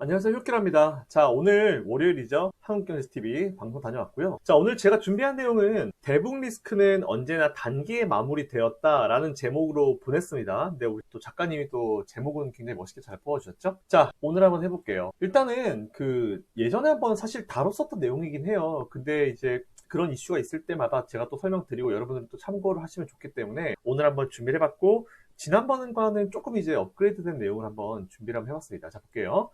안녕하세요. 효키랍니다. 자, 오늘 월요일이죠. 한국경제TV 방송 다녀왔고요. 자, 오늘 제가 준비한 내용은 대북 리스크는 언제나 단기에 마무리되었다라는 제목으로 보냈습니다. 근데 우리 또 작가님이 또 제목은 굉장히 멋있게 잘 뽑아주셨죠? 자, 오늘 한번 해볼게요. 일단은 예전에 한번 사실 다뤘었던 내용이긴 해요. 근데 이제 그런 이슈가 있을 때마다 제가 또 설명드리고 여러분들은 또 참고를 하시면 좋기 때문에 오늘 한번 준비를 해봤고, 지난번과는 조금 이제 업그레이드된 내용을 한번 준비를 한번 해봤습니다. 자, 볼게요.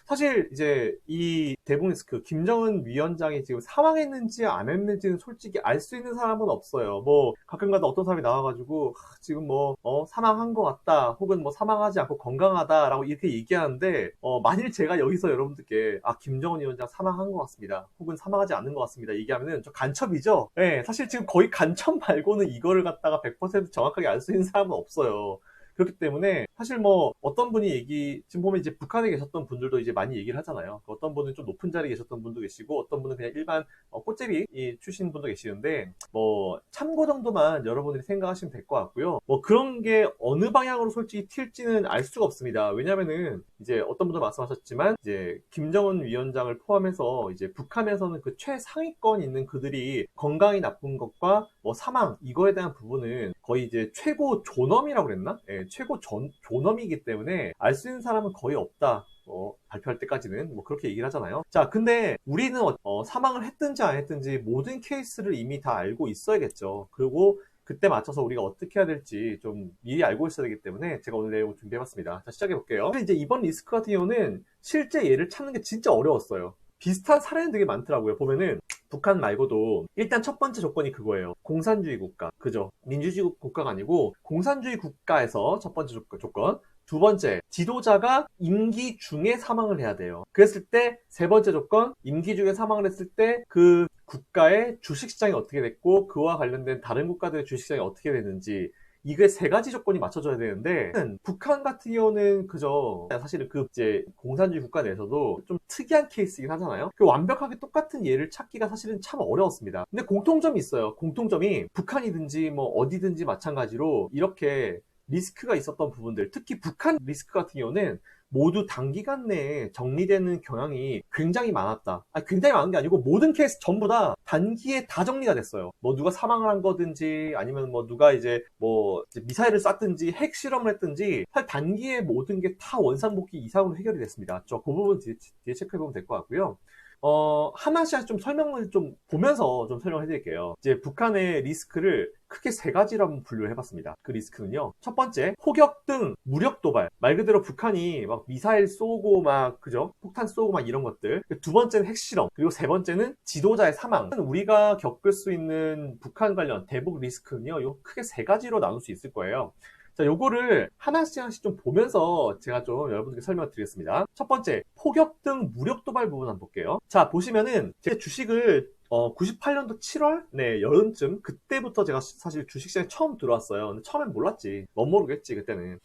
사실 이제 이 대북 리스크 김정은 위원장이 지금 사망했는지 안 했는지는 솔직히 알 수 있는 사람은 없어요. 뭐 가끔가다 어떤 사람이 나와가지고 지금 뭐 사망한 것 같다, 혹은 뭐 사망하지 않고 건강하다라고 이렇게 얘기하는데, 만일 제가 여기서 여러분들께 김정은 위원장 사망한 것 같습니다, 혹은 사망하지 않는 것 같습니다 얘기하면은 저 간첩이죠. 네, 사실 지금 거의 간첩 말고는 이거를 갖다가 100% 정확하게 알 수 있는 사람은 없어요. 그렇기 때문에 사실 뭐 어떤 분이 지금 보면 이제 북한에 계셨던 분들도 이제 많이 얘기를 하잖아요. 어떤 분은 좀 높은 자리에 계셨던 분도 계시고, 어떤 분은 그냥 일반 꽃제비 출신 분도 계시는데, 뭐 참고 정도만 여러분들이 생각하시면 될 것 같고요. 뭐 그런 게 어느 방향으로 솔직히 튈지는 알 수가 없습니다. 왜냐면은 이제 어떤 분도 말씀하셨지만, 이제 김정은 위원장을 포함해서 이제 북한에서는 그 최상위권 있는 그들이 건강이 나쁜 것과 뭐 사망 이거에 대한 부분은 거의 이제 최고 존엄이라고 그랬나? 예, 최고 존엄이기 때문에 알 수 있는 사람은 거의 없다. 발표할 때까지는 뭐 그렇게 얘기를 하잖아요. 자, 근데 우리는 사망을 했든지 안 했든지 모든 케이스를 이미 다 알고 있어야겠죠. 그리고 그때 맞춰서 우리가 어떻게 해야 될지 좀 미리 알고 있어야 되기 때문에 제가 오늘 내용 준비해봤습니다. 자, 시작해 볼게요. 이제 이번 리스크 같은 경우는 실제 예를 찾는 게 진짜 어려웠어요. 비슷한 사례는 되게 많더라고요. 보면은 북한 말고도 일단 첫 번째 조건이 그거예요. 공산주의 국가. 그죠? 민주주의 국가가 아니고 공산주의 국가에서 첫 번째 조건. 두 번째, 지도자가 임기 중에 사망을 해야 돼요. 그랬을 때 세 번째 조건, 임기 중에 사망을 했을 때 그 국가의 주식시장이 어떻게 됐고, 그와 관련된 다른 국가들의 주식시장이 어떻게 됐는지, 이게 세 가지 조건이 맞춰져야 되는데, 북한 같은 경우는 그저 사실은 이제 공산주의 국가 내에서도 좀 특이한 케이스이긴 하잖아요. 완벽하게 똑같은 예를 찾기가 사실은 참 어려웠습니다. 근데 공통점이 있어요. 공통점이 북한이든지 뭐 어디든지 마찬가지로 이렇게 리스크가 있었던 부분들, 특히 북한 리스크 같은 경우는 모두 단기간 내에 정리되는 경향이 굉장히 많았다. 굉장히 많은 게 아니고 모든 케이스 전부 다 단기에 다 정리가 됐어요. 뭐 누가 사망을 한 거든지, 아니면 뭐 누가 이제 미사일을 쐈든지 핵실험을 했든지, 사실 단기에 모든 게 다 원상복귀 이상으로 해결이 됐습니다. 그 부분 뒤에 체크해보면 될 것 같고요. 하나씩 좀 설명을 좀 보면서 좀 설명해 드릴게요. 이제 북한의 리스크를 크게 세 가지로 한번 분류를 해봤습니다. 그 리스크는요, 첫 번째, 포격 등 무력 도발. 말 그대로 북한이 막 미사일 쏘고 그죠? 폭탄 쏘고 이런 것들. 두 번째는 핵실험. 그리고 세 번째는 지도자의 사망. 우리가 겪을 수 있는 북한 관련 대북 리스크는요, 요 크게 세 가지로 나눌 수 있을 거예요. 자, 요거를 하나씩 좀 보면서 제가 좀 여러분들께 설명을 드리겠습니다. 첫 번째, 포격 등 무력 도발 부분 한번 볼게요. 자, 보시면은 제 주식을 98년도 7월? 네, 여름쯤 그때부터 제가 사실 주식시장에 처음 들어왔어요. 근데 처음엔 몰랐지. 모르겠지, 그때는.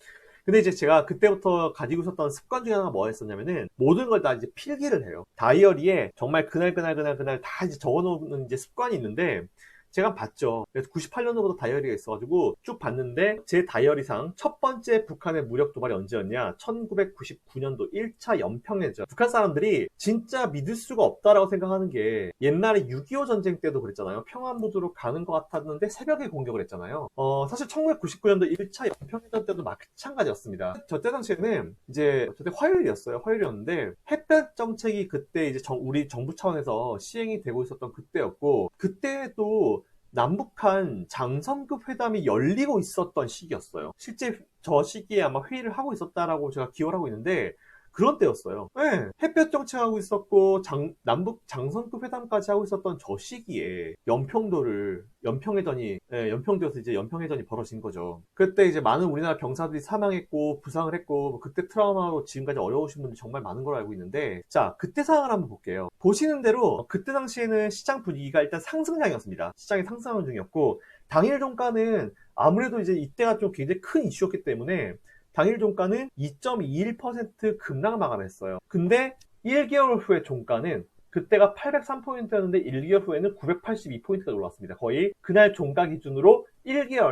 근데 이제 제가 그때부터 가지고 있었던 습관 중에 하나가 뭐가 있었냐면은, 모든 걸 다 이제 필기를 해요. 다이어리에 정말 그날 다 이제 적어놓는 이제 습관이 있는데, 제가 봤죠. 그래서 98년도부터 다이어리가 있어가지고 쭉 봤는데, 제 다이어리상 첫 번째 북한의 무력 도발이 언제였냐? 1999년도 1차 연평해죠. 북한 사람들이 진짜 믿을 수가 없다라고 생각하는 게, 옛날에 6.25 전쟁 때도 그랬잖아요. 평화 무드로 가는 것 같았는데 새벽에 공격을 했잖아요. 사실 1999년도 1차 연평해전 때도 마찬가지였습니다. 저때 당시에는 이제 저때 화요일이었는데, 햇볕 정책이 그때 이제 우리 정부 차원에서 시행이 되고 있었던 그때였고, 그때도 남북한 장성급 회담이 열리고 있었던 시기였어요. 실제 저 시기에 아마 회의를 하고 있었다라고 제가 기억을 하고 있는데, 그런 때였어요. 네, 햇볕 정책하고 있었고 남북 장성급 회담까지 하고 있었던 저 시기에 연평도에서 이제 연평해전이 벌어진 거죠. 그때 이제 많은 우리나라 병사들이 사망했고 부상을 했고, 그때 트라우마로 지금까지 어려우신 분들이 정말 많은 걸로 알고 있는데, 자, 그때 상황을 한번 볼게요. 보시는 대로 그때 당시에는 시장 분위기가 일단 상승장이었습니다. 시장이 상승하는 중이었고, 당일 종가는 아무래도 이제 이때가 좀 굉장히 큰 이슈였기 때문에 당일 종가는 2.21% 급락을 마감했어요. 근데 1개월 후의 종가는, 그때가 803포인트였는데 1개월 후에는 982포인트가 올랐습니다. 거의 그날 종가 기준으로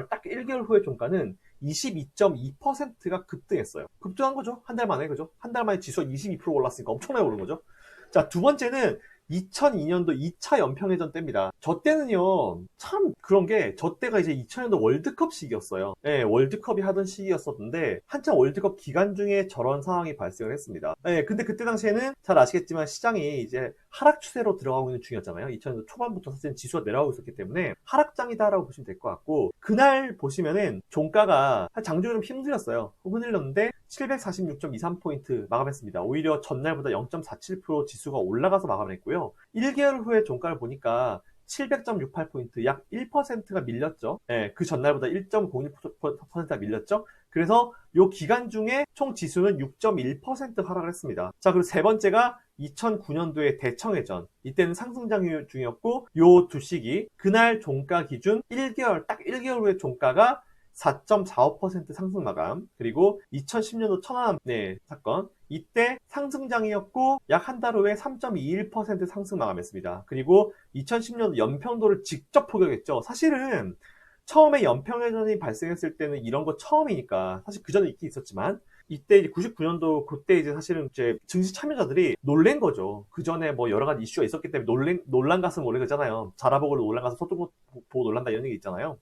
딱 1개월 후의 종가는 22.2%가 급등했어요. 급등한 거죠. 한 달 만에, 그죠? 한 달 만에 지수가 22% 올랐으니까 엄청나게 오른 거죠. 자, 두 번째는 2002년도 2차 연평해전 때입니다. 저 때는요, 참 그런 게, 저 때가 이제 2000년도 월드컵 시기였어요. 네, 월드컵이 하던 시기였었는데, 한참 월드컵 기간 중에 저런 상황이 발생을 했습니다. 네, 근데 그때 당시에는 잘 아시겠지만 시장이 이제 하락 추세로 들어가고 있는 중이었잖아요. 2000년도 초반부터 사실 지수가 내려가고 있었기 때문에 하락장이다라고 보시면 될 것 같고, 그날 보시면은 종가가 장중에 좀 힘들었어요. 흔들렸는데 746.23포인트 마감했습니다. 오히려 전날보다 0.47% 지수가 올라가서 마감했고요. 1개월 후에 종가를 보니까 700.68포인트, 약 1%가 밀렸죠. 네, 그 전날보다 1.01%가 밀렸죠. 그래서 이 기간 중에 총 지수는 6.1% 하락을 했습니다. 자, 그리고 세 번째가 2009년도에 대청해전. 이때는 상승장 중이었고, 요 두 시기, 그날 종가 기준 1개월, 딱 1개월 후에 종가가 4.45% 상승 마감. 그리고 2010년도 천안함 사건, 이때 상승장이었고 약 한 달 후에 3.21% 상승 마감했습니다. 그리고 2010년도 연평도를 직접 포격했죠. 사실은 처음에 연평해전이 발생했을 때는 이런 거 처음이니까 사실 그 전에 있긴 있었지만, 이때 이제 99년도 그때 이제 사실은 이제 증시 참여자들이 놀란 거죠. 그 전에 뭐 여러 가지 이슈가 있었기 때문에 놀란 가슴 원래 그러잖아요. 자라보고 놀란 가슴 서쪽 보고 놀란다 이런 얘기 있잖아요.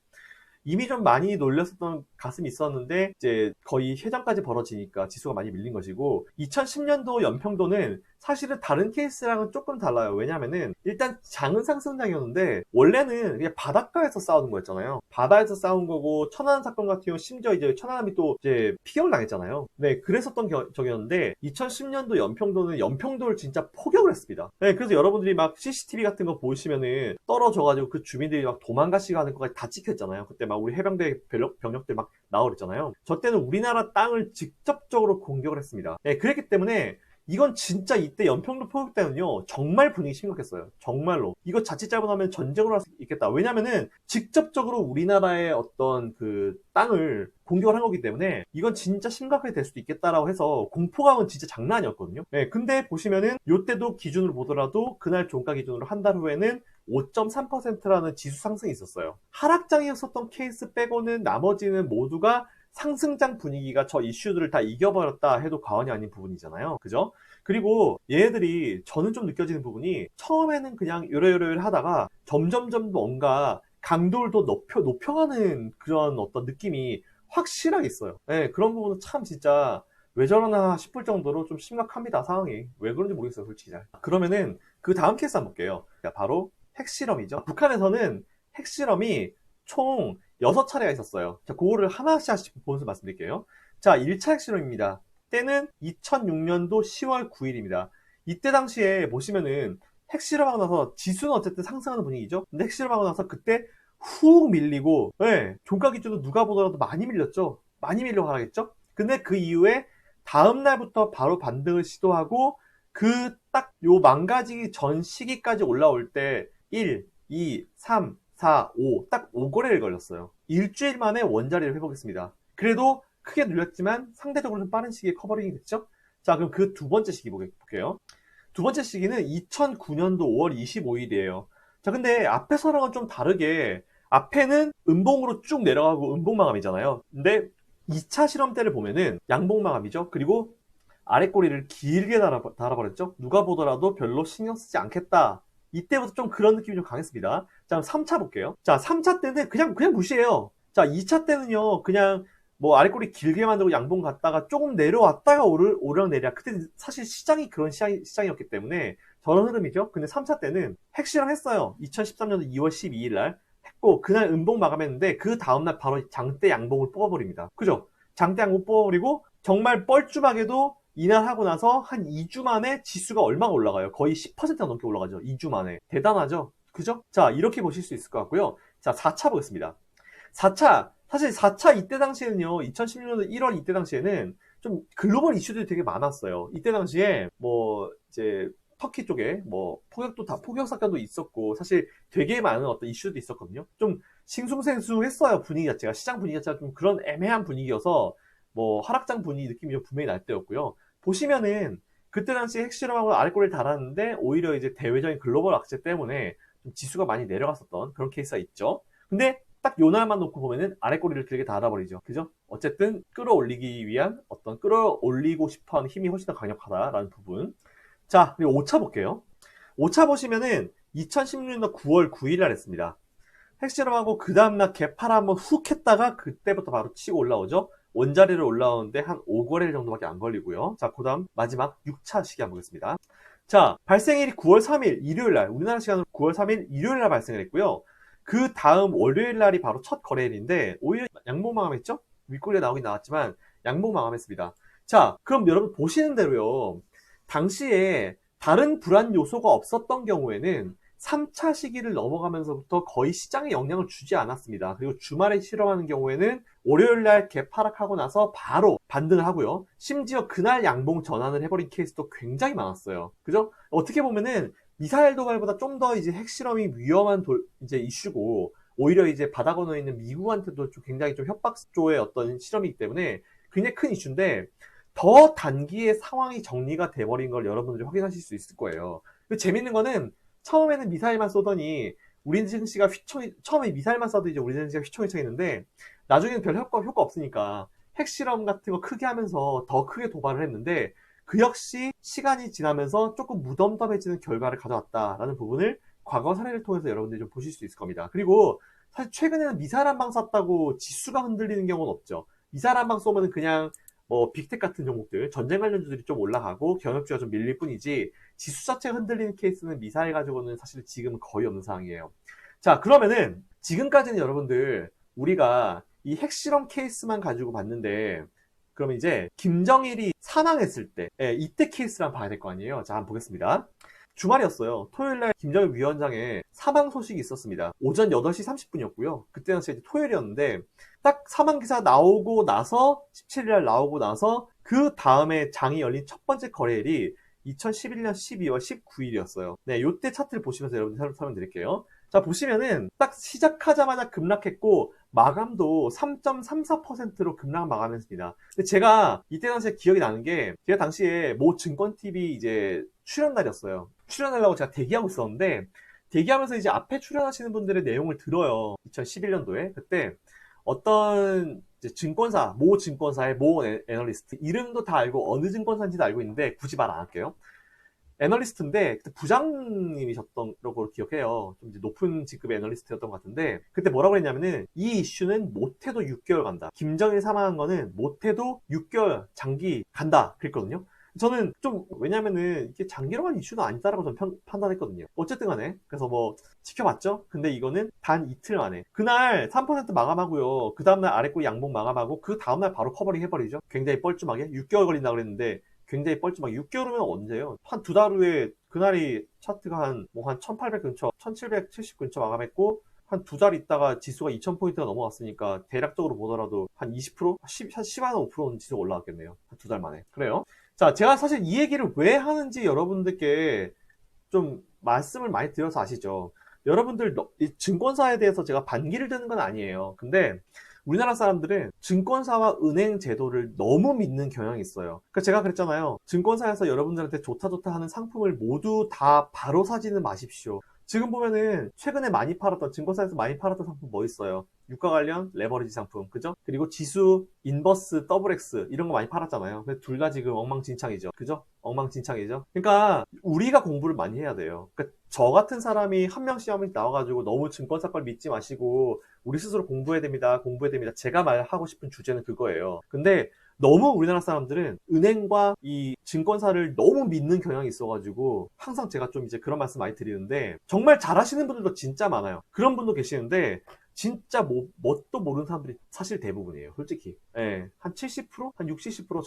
이미 좀 많이 놀렸었던 가슴이 있었는데 이제 거의 회전까지 벌어지니까 지수가 많이 밀린 것이고, 2010년도 연평도는 사실은 다른 케이스랑은 조금 달라요. 왜냐면은 일단 장은 상승장이었는데 원래는 그냥 바닷가에서 싸우는 거였잖아요. 바다에서 싸운 거고, 천안함 사건 같은 경우 심지어 이제 천안함이 또 이제 피격을 당했잖아요. 네, 그랬었던 적이었는데 2010년도 연평도는 연평도를 진짜 포격을 했습니다. 네, 그래서 여러분들이 막 CCTV 같은 거 보시면은 떨어져가지고 그 주민들이 막 도망가시고 하는 거까지 다 찍혔잖아요. 그때 막 우리 해병대 병력들 막 나오랬잖아요. 저 때는 우리나라 땅을 직접적으로 공격을 했습니다. 네, 그랬기 때문에 이건 진짜 이때 연평도 포격 때는요, 정말 분위기 심각했어요. 정말로. 이거 자칫 잘못하면 전쟁으로 할 수 있겠다. 왜냐면은 직접적으로 우리나라의 어떤 그 땅을 공격을 한 거기 때문에 이건 진짜 심각하게 될 수도 있겠다라고 해서 공포감은 진짜 장난 아니었거든요. 네, 근데 보시면은 요때도 기준으로 보더라도 그날 종가 기준으로 한 달 후에는 5.3%라는 지수 상승이 있었어요. 하락장이었었던 케이스 빼고는 나머지는 모두가 상승장 분위기가 저 이슈들을 다 이겨버렸다 해도 과언이 아닌 부분이잖아요. 그죠? 그리고 얘네들이 저는 좀 느껴지는 부분이, 처음에는 그냥 요래요래 하다가 점점점 뭔가 강도를 더 높여가는 그런 어떤 느낌이 확실하게 있어요. 네, 그런 부분은 참 진짜 왜 저러나 싶을 정도로 좀 심각합니다, 상황이. 왜 그런지 모르겠어요, 솔직히 잘. 그러면은 그 다음 케이스 한번 볼게요. 바로 핵실험이죠. 북한에서는 핵실험이 총 6차례가 있었어요. 자, 그거를 하나씩 보면서 말씀드릴게요. 자, 1차 핵실험입니다. 때는 2006년도 10월 9일입니다. 이때 당시에 보시면은 핵실험하고 나서 지수는 어쨌든 상승하는 분위기죠. 근데 핵실험하고 나서 그때 훅 밀리고, 네, 종가 기준도 누가 보더라도 많이 밀렸죠. 많이 밀려 가겠죠. 근데 그 이후에 다음 날부터 바로 반등을 시도하고, 그 딱 요 망가지기 전 시기까지 올라올 때 1, 2, 3, 4, 5, 딱 5거래를 걸렸어요. 일주일 만에 원자리를 회복했습니다. 그래도 크게 눌렸지만 상대적으로 좀 빠른 시기에 커버링이 됐죠. 자, 그럼 그 두 번째 시기 볼게요. 두 번째 시기는 2009년도 5월 25일이에요. 자, 근데 앞에서랑은 좀 다르게, 앞에는 음봉으로 쭉 내려가고 음봉 마감이잖아요. 근데 2차 실험 때를 보면은 양봉 마감이죠. 그리고 아래 꼬리를 길게 달아버렸죠. 누가 보더라도 별로 신경 쓰지 않겠다. 이때부터 좀 그런 느낌이 좀 강했습니다. 자, 그럼 3차 볼게요. 자, 3차 때는 그냥 무시해요. 자, 2차 때는요, 그냥 뭐 아래 꼬리 길게 만들고 양봉 갔다가 조금 내려왔다가 오르락내리락. 그때 사실 시장이 그런 시장이었기 때문에 저런 흐름이죠. 근데 3차 때는 핵실험 했어요. 2013년도 2월 12일 날 했고, 그날 음봉 마감했는데 그 다음날 바로 장대 양봉을 뽑아버립니다. 그죠? 장대 양봉 뽑아버리고 정말 뻘쭘하게도 이날 하고 나서 한 2주 만에 지수가 얼마가 올라가요? 거의 10%가 넘게 올라가죠. 2주 만에. 대단하죠? 그죠? 자, 이렇게 보실 수 있을 것 같고요. 자, 4차 보겠습니다. 4차. 사실 4차 이때 당시에는요, 2016년도 1월 이때 당시에는 좀 글로벌 이슈들이 되게 많았어요. 이때 당시에 뭐 이제 터키 쪽에 뭐 포격 사건도 있었고, 사실 되게 많은 어떤 이슈도 있었거든요. 좀 싱숭생숭했어요, 분위기 자체가. 시장 분위기 자체가 좀 그런 애매한 분위기여서 뭐 하락장 분위기 느낌이 좀 분명히 날 때였고요. 보시면은 그때 당시 핵실험하고 아래꼬리를 달았는데 오히려 이제 대외적인 글로벌 악재 때문에 좀 지수가 많이 내려갔었던 그런 케이스가 있죠. 근데 딱 요 날만 놓고 보면은 아래 꼬리를 길게 닫아버리죠. 그죠? 어쨌든 끌어올리기 위한 어떤 끌어올리고 싶어하는 힘이 훨씬 더 강력하다라는 부분. 자, 그리고 5차 볼게요. 5차 보시면은 2016년 9월 9일 날 했습니다. 핵실험하고 그 다음날 개파를 한번 훅 했다가 그때부터 바로 치고 올라오죠. 원자리로 올라오는데 한 5거래일 정도밖에 안 걸리고요. 자, 그 다음 마지막 6차 시기 한번 보겠습니다. 자, 발생일이 9월 3일 일요일 날, 우리나라 시간으로 9월 3일 일요일 날 발생을 했고요. 그 다음 월요일 날이 바로 첫 거래일인데 오히려 양봉 마감했죠? 윗꼬리가 나오긴 나왔지만 양봉 마감했습니다. 자, 그럼 여러분 보시는 대로요. 당시에 다른 불안 요소가 없었던 경우에는 3차 시기를 넘어가면서부터 거의 시장에 영향을 주지 않았습니다. 그리고 주말에 실험하는 경우에는 월요일날 개파락하고 나서 바로 반등을 하고요. 심지어 그날 양봉 전환을 해버린 케이스도 굉장히 많았어요. 그죠? 어떻게 보면은 미사일 도발보다 좀 더 이제 핵실험이 위험한 이제 이슈고 오히려 이제 바다 건너에 있는 미국한테도 좀 굉장히 좀 협박조의 어떤 실험이기 때문에 굉장히 큰 이슈인데 더 단기에 상황이 정리가 돼버린 걸 여러분들이 확인하실 수 있을 거예요. 재밌는 거는 처음에는 미사일만 쏘더니 우리는 씨가 처음에 미사일만 쏴도 이제 우리는 씨가 휘청휘청했는데 나중에는 별 효과 없으니까 핵실험 같은 거 크게 하면서 더 크게 도발을 했는데 그 역시 시간이 지나면서 조금 무덤덤해지는 결과를 가져왔다라는 부분을 과거 사례를 통해서 여러분들이 좀 보실 수 있을 겁니다. 그리고 사실 최근에는 미사일 한 방 쐈다고 지수가 흔들리는 경우는 없죠. 미사일 한 방 쏘면 그냥 뭐 빅텍 같은 종목들, 전쟁 관련주들이 좀 올라가고 경협주가 좀 밀릴 뿐이지 지수 자체가 흔들리는 케이스는 미사일 가지고는 사실 지금 거의 없는 상황이에요. 자, 그러면은 지금까지는 여러분들 우리가 이 핵실험 케이스만 가지고 봤는데 그러면 이제 김정일이 사망했을 때 이때 케이스를 한번 봐야 될 거 아니에요. 자, 한번 보겠습니다. 주말이었어요. 토요일날 김정일 위원장의 사망 소식이 있었습니다. 오전 8시 30분이었고요. 그때 당시에 토요일이었는데 딱 사망 기사 나오고 나서 17일날 나오고 나서 그 다음에 장이 열린 첫 번째 거래일이 2011년 12월 19일이었어요. 네, 요때 차트를 보시면서 여러분들 설명드릴게요. 자, 보시면은 딱 시작하자마자 급락했고 마감도 3.34%로 급락 마감했습니다. 근데 제가 이때 당시에 기억이 나는 게 제가 당시에 모 증권TV 이제 출연 날이었어요. 출연하려고 제가 대기하고 있었는데 대기하면서 이제 앞에 출연하시는 분들의 내용을 들어요. 2011년도에. 그때 어떤 증권사, 모 증권사의 모 애널리스트 이름도 다 알고 어느 증권사인지도 알고 있는데 굳이 말 안 할게요. 애널리스트인데 그때 부장님이셨던 걸로 기억해요. 좀 이제 높은 직급의 애널리스트였던 것 같은데 그때 뭐라고 했냐면은 이 이슈는 못해도 6개월 간다. 김정일 사망한 거는 못해도 6개월 장기 간다. 그랬거든요. 저는 좀 왜냐면은 이게 장기로 간 이슈는 아니다라고 저는 판단했거든요. 어쨌든 간에 그래서 뭐 지켜봤죠. 근데 이거는 단 이틀 만에 그날 3% 마감하고요. 그 다음날 아래꼬리 양봉 마감하고 그 다음날 바로 커버링 해버리죠. 굉장히 뻘쭘하게 6개월 걸린다 그랬는데 굉장히 뻘쭘하게 6개월이면 언제예요? 한 두 달 후에 그날이 차트가 한 1800 근처 1770 근처 마감했고 한 두 달 있다가 지수가 2000포인트가 넘어갔으니까 대략적으로 보더라도 한 20%? 10한 5%는 지수가 올라갔겠네요. 한 두 달 만에. 그래요. 자, 제가 사실 이 얘기를 왜 하는지 여러분들께 좀 말씀을 많이 드려서 아시죠? 여러분들 증권사에 대해서 제가 반기를 드는 건 아니에요. 근데 우리나라 사람들은 증권사와 은행 제도를 너무 믿는 경향이 있어요. 그러니까 제가 그랬잖아요. 증권사에서 여러분들한테 좋다 하는 상품을 모두 다 바로 사지는 마십시오. 지금 보면은 최근에 많이 팔았던 증권사에서 많이 팔았던 상품 뭐 있어요? 유가 관련 레버리지 상품, 그죠? 그리고 지수, 인버스, 더블X 이런 거 많이 팔았잖아요. 근데 둘 다 지금 엉망진창이죠, 그죠? 엉망진창이죠. 그러니까 우리가 공부를 많이 해야 돼요. 그러니까 저 같은 사람이 한 명씩 나와가지고 너무 증권사 걸 믿지 마시고 우리 스스로 공부해야 됩니다. 공부해야 됩니다. 제가 말하고 싶은 주제는 그거예요. 근데 너무 우리나라 사람들은 은행과 이 증권사를 너무 믿는 경향이 있어가지고 항상 제가 좀 이제 그런 말씀 많이 드리는데 정말 잘하시는 분들도 진짜 많아요. 그런 분도 계시는데 진짜 뭣도 모르는 사람들이 사실 대부분이에요. 솔직히. 예. 한 70%? 한 60, 70%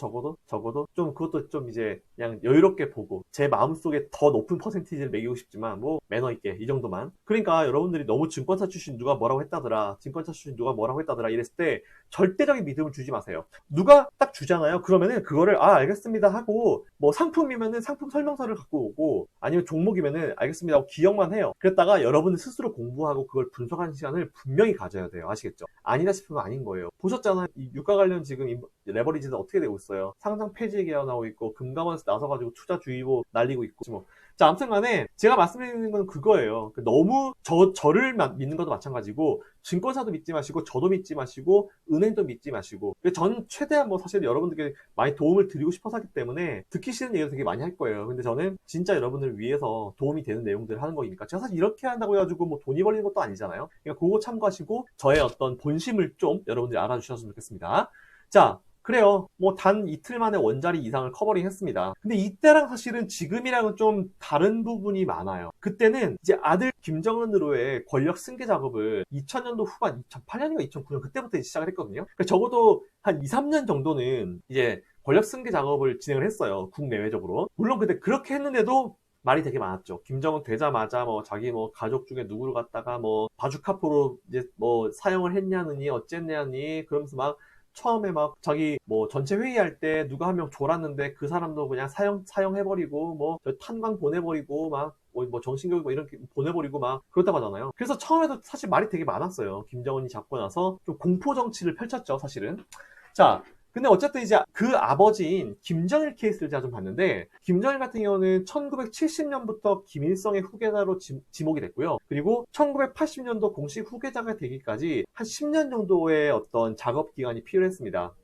적어도 좀 그것도 좀 이제 그냥 여유롭게 보고 제 마음속에 더 높은 퍼센티지를 매기고 싶지만 뭐 매너 있게 이 정도만. 그러니까 여러분들이 너무 증권사 출신 누가 뭐라고 했다더라. 증권사 출신 누가 뭐라고 했다더라 이랬을 때 절대적인 믿음을 주지 마세요. 누가 딱 주잖아요. 그러면은 그거를 알겠습니다 하고 뭐 상품이면은 상품 설명서를 갖고 오고 아니면 종목이면은 알겠습니다 하고 기억만 해요. 그랬다가 여러분들 스스로 공부하고 그걸 분석하는 시간을 분명히 가져야 돼요. 아시겠죠? 아니다 싶으면 아닌 거예요. 보셨잖아요. 이 유가 관련 지금 레버리지는 어떻게 되고 있어요? 상장 폐지 계약 나오고 있고 금감원에서 나서가지고 투자주의보 날리고 있고 뭐 자, 아무튼 간에 제가 말씀드리는 건 그거예요. 너무 저를 믿는 것도 마찬가지고, 증권사도 믿지 마시고, 저도 믿지 마시고, 은행도 믿지 마시고. 전 최대한 뭐 사실 여러분들께 많이 도움을 드리고 싶어서 하기 때문에 듣기 싫은 얘기도 되게 많이 할 거예요. 근데 저는 진짜 여러분을 위해서 도움이 되는 내용들을 하는 거니까. 제가 사실 이렇게 한다고 해가지고 뭐 돈이 벌리는 것도 아니잖아요. 그러니까 그거 참고하시고, 저의 어떤 본심을 좀 여러분들이 알아주셨으면 좋겠습니다. 자, 그래요. 뭐 단 이틀 만에 원자리 이상을 커버링 했습니다. 근데 이때랑 사실은 지금이랑은 좀 다른 부분이 많아요. 그때는 이제 아들 김정은으로의 권력 승계 작업을 2000년도 후반, 2008년인가 2009년 그때부터 시작을 했거든요. 그러니까 적어도 한 2, 3년 정도는 이제 권력 승계 작업을 진행을 했어요. 국내외적으로. 물론 근데 그렇게 했는데도 말이 되게 많았죠. 김정은 되자마자 뭐 자기 뭐 가족 중에 누구를 갖다가 뭐 바주카포로 이제 뭐 사용을 했냐느니 어쨌냐니 그러면서 막 처음에 막 자기 뭐 전체 회의할 때 누가 한 명 졸았는데 그 사람도 그냥 사용해버리고 뭐 탄광 보내버리고 막 뭐 정신교육 뭐 이렇게 보내버리고 막 그렇다고 하잖아요. 그래서 처음에도 사실 말이 되게 많았어요. 김정은이 잡고 나서 좀 공포 정치를 펼쳤죠, 사실은. 자, 근데 어쨌든 이제 그 아버지인 김정일 케이스를 제가 좀 봤는데, 김정일 같은 경우는 1970년부터 김일성의 후계자로 지목이 됐고요. 그리고 1980년도 공식 후계자가 되기까지 한 10년 정도의 어떤 작업 기간이 필요했습니다.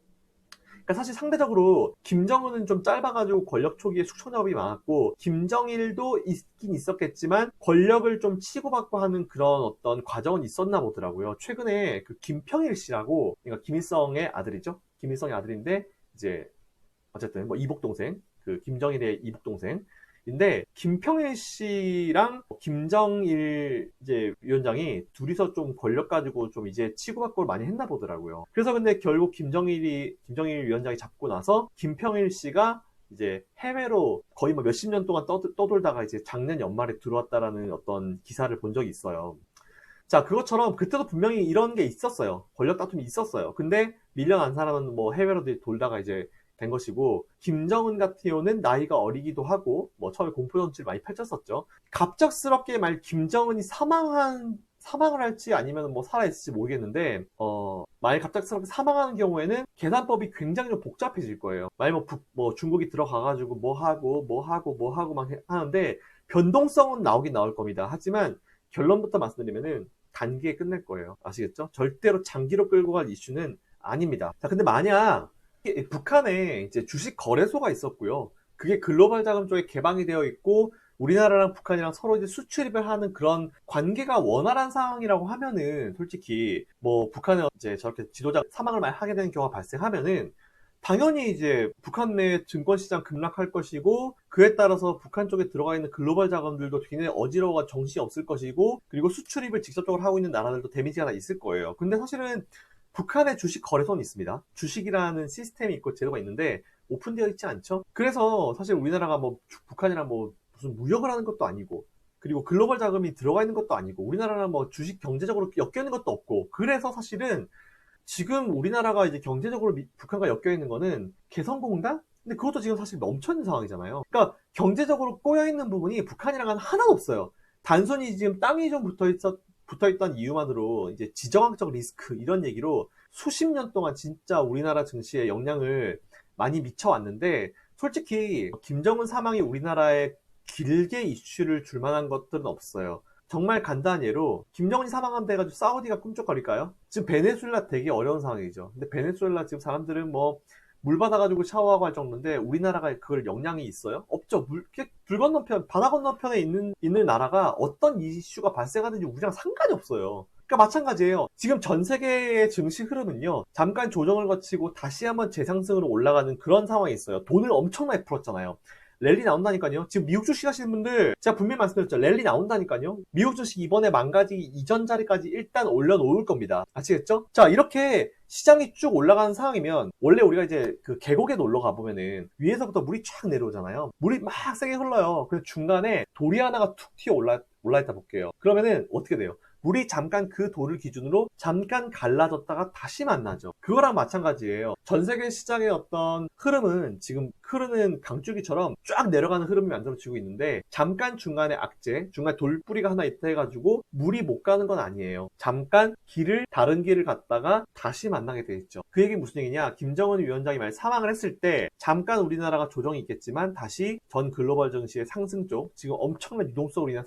그러니까 사실 상대적으로 김정은은 좀 짧아가지고 권력 초기에 숙청 작업이 많았고, 김정일도 있긴 있었겠지만 권력을 좀 치고받고 하는 그런 어떤 과정은 있었나 보더라고요. 최근에 그 김평일 씨라고, 그러니까 김일성의 아들이죠. 김일성의 아들인데 이제 어쨌든 뭐 이복 동생, 그 김정일의 이복 동생인데, 김평일 씨랑 김정일 이제 위원장이 둘이서 좀 권력 가지고 좀 이제 치고받고를 많이 했나 보더라고요. 그래서 근데 결국 김정일 위원장이 잡고 나서 김평일 씨가 이제 해외로 거의 뭐 몇십 년 동안 떠돌다가 이제 작년 연말에 들어왔다라는 어떤 기사를 본 적이 있어요. 자, 그것처럼 그때도 분명히 이런 게 있었어요. 권력 다툼이 있었어요. 근데 밀려난 사람은 뭐 해외로 돌다가 이제 된 것이고, 김정은 같은 경우는 나이가 어리기도 하고 뭐 처음에 공포정치를 많이 펼쳤었죠. 갑작스럽게 김정은이 사망을 할지 아니면 뭐 살아있을지 모르겠는데, 만약 갑작스럽게 사망하는 경우에는 계산법이 굉장히 좀 복잡해질 거예요. 만약 뭐 중국이 들어가가지고 뭐 하고 막 하는데, 변동성은 나오긴 나올 겁니다. 하지만 결론부터 말씀드리면은 단기에 끝낼 거예요. 아시겠죠? 절대로 장기로 끌고 갈 이슈는 아닙니다. 자, 근데 만약 북한에 이제 주식 거래소가 있었고요. 그게 글로벌 자금 쪽에 개방이 되어 있고, 우리나라랑 북한이랑 서로 이제 수출입을 하는 그런 관계가 원활한 상황이라고 하면은, 솔직히 뭐 북한에 이제 저렇게 지도자 사망을 많이 하게 되는 경우가 발생하면은 당연히 이제 북한 내 증권시장 급락할 것이고, 그에 따라서 북한 쪽에 들어가 있는 글로벌 자금들도 굉장히 어지러워가 정신이 없을 것이고, 그리고 수출입을 직접적으로 하고 있는 나라들도 데미지가 다 있을 거예요. 근데 사실은 북한의 주식 거래소는 있습니다. 주식이라는 시스템이 있고 제도가 있는데 오픈되어 있지 않죠? 그래서 사실 우리나라가 뭐 북한이랑 뭐 무슨 무역을 하는 것도 아니고, 그리고 글로벌 자금이 들어가 있는 것도 아니고, 우리나라랑 뭐 주식 경제적으로 엮여 있는 것도 없고, 그래서 사실은 지금 우리나라가 이제 경제적으로 북한과 엮여 있는 거는 개성공단? 근데 그것도 지금 사실 멈춰 있는 상황이잖아요. 그러니까 경제적으로 꼬여 있는 부분이 북한이랑은 하나도 없어요. 단순히 지금 땅이 좀 붙어있던 이유만으로 이제 지정학적 리스크 이런 얘기로 수십 년 동안 진짜 우리나라 증시에 영향을 많이 미쳐왔는데, 솔직히 김정은 사망이 우리나라에 길게 이슈를 줄 만한 것들은 없어요. 정말 간단한 예로 김정은이 사망한다 해가지고 사우디가 꿈쩍거릴까요? 지금 베네수엘라 되게 어려운 상황이죠. 근데 베네수엘라 지금 사람들은 뭐 물 받아가지고 샤워하고 할 정도인데, 우리나라가 그걸 영향이 있어요? 없죠. 불 건너편, 바다 건너편에 있는 나라가 어떤 이슈가 발생하든지 우리랑 상관이 없어요. 그러니까 마찬가지예요. 지금 전 세계의 증시 흐름은요, 잠깐 조정을 거치고 다시 한번 재상승으로 올라가는 그런 상황이 있어요. 돈을 엄청나게 풀었잖아요. 랠리 나온다니까요. 지금 미국 주식 하시는 분들 제가 분명히 말씀드렸죠. 랠리 나온다니까요. 미국 주식 이번에 망가지기 이전 자리까지 일단 올려놓을 겁니다. 아시겠죠? 자, 이렇게 시장이 쭉 올라가는 상황이면, 원래 우리가 이제 그 계곡에 놀러 가보면은 위에서부터 물이 쫙 내려오잖아요. 물이 막 세게 흘러요. 그래서 중간에 돌이 하나가 툭 튀어 올라있다 볼게요. 그러면은 어떻게 돼요? 물이 잠깐 그 돌을 기준으로 잠깐 갈라졌다가 다시 만나죠. 그거랑 마찬가지예요. 전 세계 시장의 어떤 흐름은 지금 흐르는 강줄기처럼 쫙 내려가는 흐름이 만들어지고 있는데 잠깐 중간에 악재, 중간에 돌뿌리가 하나 있다 해가지고 물이 못 가는 건 아니에요. 잠깐 다른 길을 갔다가 다시 만나게 돼 있죠. 그 얘기 무슨 얘기냐? 김정은 위원장이 만약 사망을 했을 때 잠깐 우리나라가 조정이 있겠지만 다시 전 글로벌 증시의 상승 쪽, 지금 엄청난 유동성으로 인한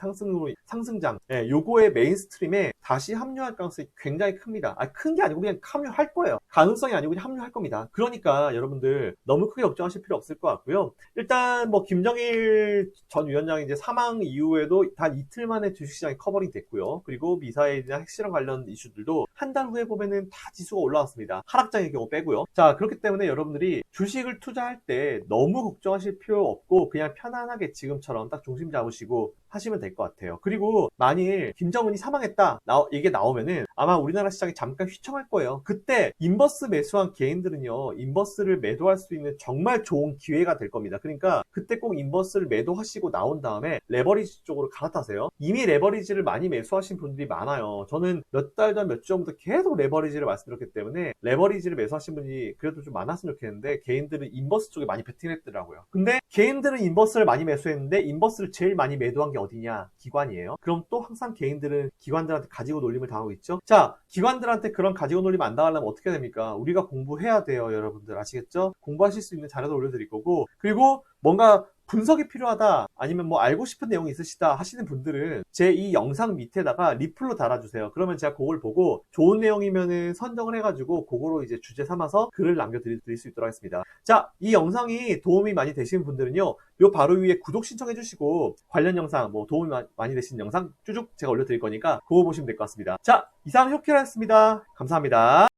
상승장, 요거의 메인스트림에 다시 합류할 가능성이 굉장히 큽니다. 큰 게 아니고 그냥 합류할 거예요. 가능성이 아니고 그냥 합류할 겁니다. 그러니까 여러분들 너무 크게 걱정하실 필요 없을 것 같고요. 일단 뭐 김정일 전 위원장이 이제 사망 이후에도 단 이틀 만에 주식시장이 커버링 됐고요. 그리고 미사일이나 핵실험 관련 이슈들도 한 달 후에 보면은 다 지수가 올라왔습니다. 하락장의 경우 빼고요. 자, 그렇기 때문에 여러분들이 주식을 투자할 때 너무 걱정하실 필요 없고 그냥 편안하게 지금처럼 딱 중심 잡으시고 하시면 될 것 같아요. 그리고 만일 김정은이 사망했다 이게 나오면은 아마 우리나라 시장이 잠깐 휘청할 거예요. 그때 인버스 매수한 개인들은요, 인버스를 매도할 수 있는 정말 좋은 기회가 될 겁니다. 그러니까 그때 꼭 인버스를 매도하시고 나온 다음에 레버리지 쪽으로 갈아타세요. 이미 레버리지를 많이 매수하신 분들이 많아요. 저는 몇 달 전, 몇 주 전부터 계속 레버리지를 말씀드렸기 때문에 레버리지를 매수하신 분이 그래도 좀 많았으면 좋겠는데 개인들은 인버스 쪽에 많이 베팅했더라고요. 근데 개인들은 인버스를 많이 매수했는데 인버스를 제일 많이 매도한 게 어디냐? 기관이에요. 그럼 또 항상 개인들은 기관들한테 가지고 놀림을 당하고 있죠. 자, 기관들한테 그런 가지고 놀림 안 당하려면 어떻게 됩니까? 우리가 공부해야 돼요, 여러분들. 아시겠죠? 공부하실 수 있는 자료도 올려드릴 거고, 그리고 뭔가 분석이 필요하다, 아니면 뭐 알고 싶은 내용이 있으시다 하시는 분들은 제 이 영상 밑에다가 리플로 달아주세요. 그러면 제가 그걸 보고 좋은 내용이면은 선정을 해가지고 그거로 이제 주제 삼아서 글을 남겨드릴 수 있도록 하겠습니다. 자, 이 영상이 도움이 많이 되시는 분들은요, 요 바로 위에 구독 신청해 주시고 관련 영상, 뭐 도움이 많이 되시는 영상 쭉쭉 제가 올려드릴 거니까 그거 보시면 될 것 같습니다. 자, 이상 효키라였습니다. 감사합니다.